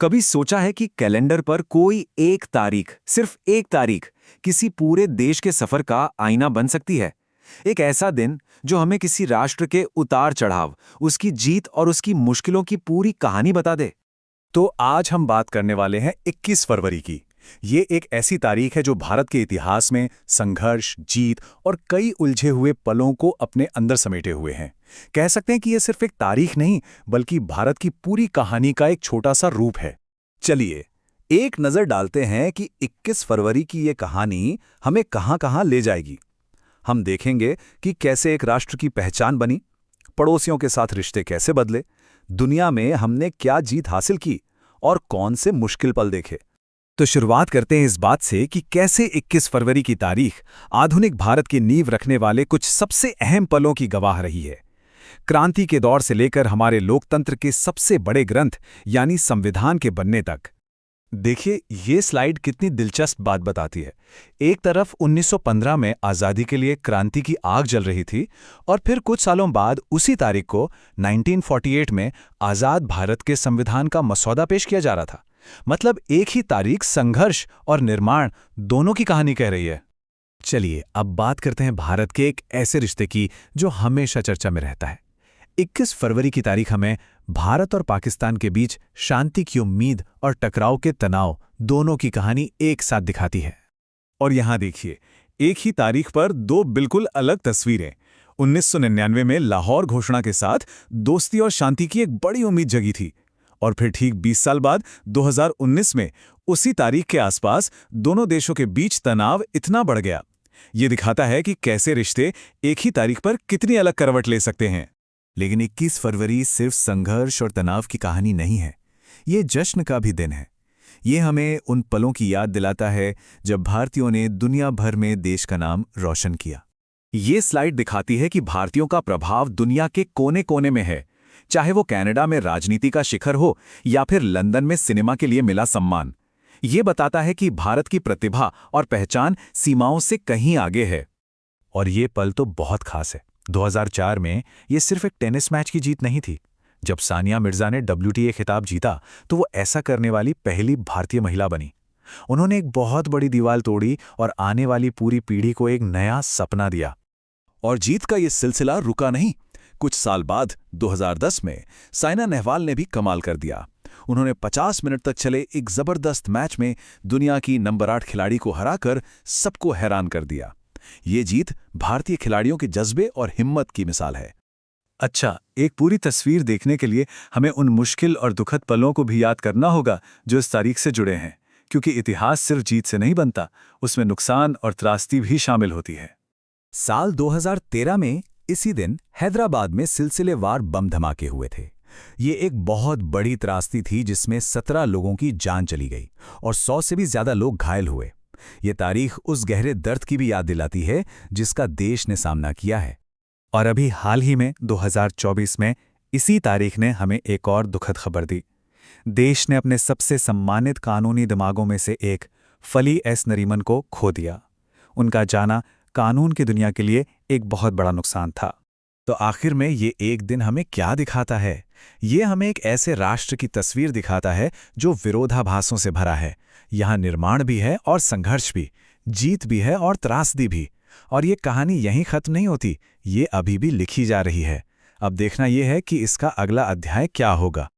कभी सोचा है कि कैलेंडर पर कोई एक तारीख, सिर्फ एक तारीख, किसी पूरे देश के सफर का आईना बन सकती है? एक ऐसा दिन जो हमें किसी राष्ट्र के उतार-चढ़ाव, उसकी जीत और उसकी मुश्किलों की पूरी कहानी बता दे। तो आज हम बात करने वाले हैं 21 फरवरी की। ये एक ऐसी तारीख है जो भारत के इतिहास में संघर्ष, जीत और कई उलझे हुए पलों को अपने अंदर समेटे हुए हैं। कह सकते हैं कि ये सिर्फ एक तारीख नहीं, बल्कि भारत की पूरी कहानी का एक छोटा सा रूप है। चलिए, एक नज़र डालते हैं कि 21 फरवरी की ये कहानी हमें कहां-कहां ले जाएगी। हम देखेंगे कि कैसे एक राष्ट्र की पहचान बनी, पड़ोसियों के साथ रिश्ते कैसे बदले, दुनिया में हमने क्या जीत हासिल की और कौन से मुश्किल पल देखे। तो शुरुआत करते हैं इस बात से कि कैसे 21 फरवरी की तारीख आधुनिक भारत की नींव रखने वाले कुछ सबसे अहम पलों की गवाह रही है। क्रांति के दौर से लेकर हमारे लोकतंत्र के सबसे बड़े ग्रंथ यानी संविधान के बनने तक। देखिए, ये स्लाइड कितनी दिलचस्प बात बताती है। एक तरफ 1915 में आज़ादी के लिए क्रांति की आग जल रही थी और फिर कुछ सालों बाद उसी तारीख को 1948 में आज़ाद भारत के संविधान का मसौदा पेश किया जा रहा था। मतलब एक ही तारीख संघर्ष और निर्माण दोनों की कहानी कह रही है। चलिए, अब बात करते हैं भारत के एक ऐसे रिश्ते की जो हमेशा चर्चा में रहता है। 21 फरवरी की तारीख हमें भारत और पाकिस्तान के बीच शांति की उम्मीद और टकराव के तनाव दोनों की कहानी एक साथ दिखाती है। और यहां देखिए, एक ही तारीख पर दो बिल्कुल अलग तस्वीरें। 1999 में लाहौर घोषणा के साथ दोस्ती और शांति की एक बड़ी उम्मीद जगी थी, और फिर ठीक 20 साल बाद 2019 में उसी तारीख के आसपास दोनों देशों के बीच तनाव इतना बढ़ गया। ये दिखाता है कि कैसे रिश्ते एक ही तारीख पर कितनी अलग करवट ले सकते हैं। लेकिन 21 फरवरी सिर्फ संघर्ष और तनाव की कहानी नहीं है, ये जश्न का भी दिन है। ये हमें उन पलों की याद दिलाता है जब भारतीयों ने दुनिया भर में देश का नाम रोशन किया। ये स्लाइड दिखाती है कि भारतीयों का प्रभाव दुनिया के कोने-कोने में है, चाहे वो कनाडा में राजनीति का शिखर हो या फिर लंदन में सिनेमा के लिए मिला सम्मान। ये बताता है कि भारत की प्रतिभा और पहचान सीमाओं से कहीं आगे है। और ये पल तो बहुत खास है। 2004 में ये सिर्फ एक टेनिस मैच की जीत नहीं थी। जब सानिया मिर्जा ने WTA खिताब जीता तो वो ऐसा करने वाली पहली भारतीय महिला बनी। उन्होंने एक बहुत बड़ी दीवार तोड़ी और आने वाली पूरी पीढ़ी को एक नया सपना दिया। और जीत का ये सिलसिला रुका नहीं। कुछ साल बाद 2010 में साइना नेहवाल ने भी कमाल कर दिया। उन्होंने 50 मिनट तक चले एक जबरदस्त मैच में दुनिया की नंबर 8 खिलाड़ी को हराकर सबको हैरान कर दिया। ये जीत भारतीय खिलाड़ियों के जज्बे और हिम्मत की मिसाल है। अच्छा, एक पूरी तस्वीर देखने के लिए हमें उन मुश्किल और दुखद पलों को भी याद करना होगा जो इस तारीख से जुड़े हैं, क्योंकि इतिहास सिर्फ जीत से नहीं बनता, उसमें नुकसान और त्रासदी भी शामिल होती है। साल 2013 में इसी दिन हैदराबाद में सिलसिलेवार बम धमाके हुए थे। ये एक बहुत बड़ी त्रासदी थी जिसमें 17 लोगों की जान चली गई और 100 से भी ज्यादा लोग घायल हुए। ये तारीख उस गहरे दर्द की भी याद दिलाती है जिसका देश ने सामना किया है। और अभी हाल ही में 2024 में इसी तारीख ने हमें एक और दुखद खबर दी। देश ने अपने सबसे सम्मानित कानूनी दिमागों में से एक फली एस नरीमन को खो दिया। उनका जाना कानून की दुनिया के लिए एक बहुत बड़ा नुकसान था। तो आखिर में ये एक दिन हमें क्या दिखाता है? ये हमें एक ऐसे राष्ट्र की तस्वीर दिखाता है जो विरोधाभासों से भरा है। यहाँ निर्माण भी है और संघर्ष भी, जीत भी है और त्रासदी भी। और ये कहानी यहीं खत्म नहीं होती, ये अभी भी लिखी जा रही है। अब देखना ये है कि इसका अगला अध्याय क्या होगा।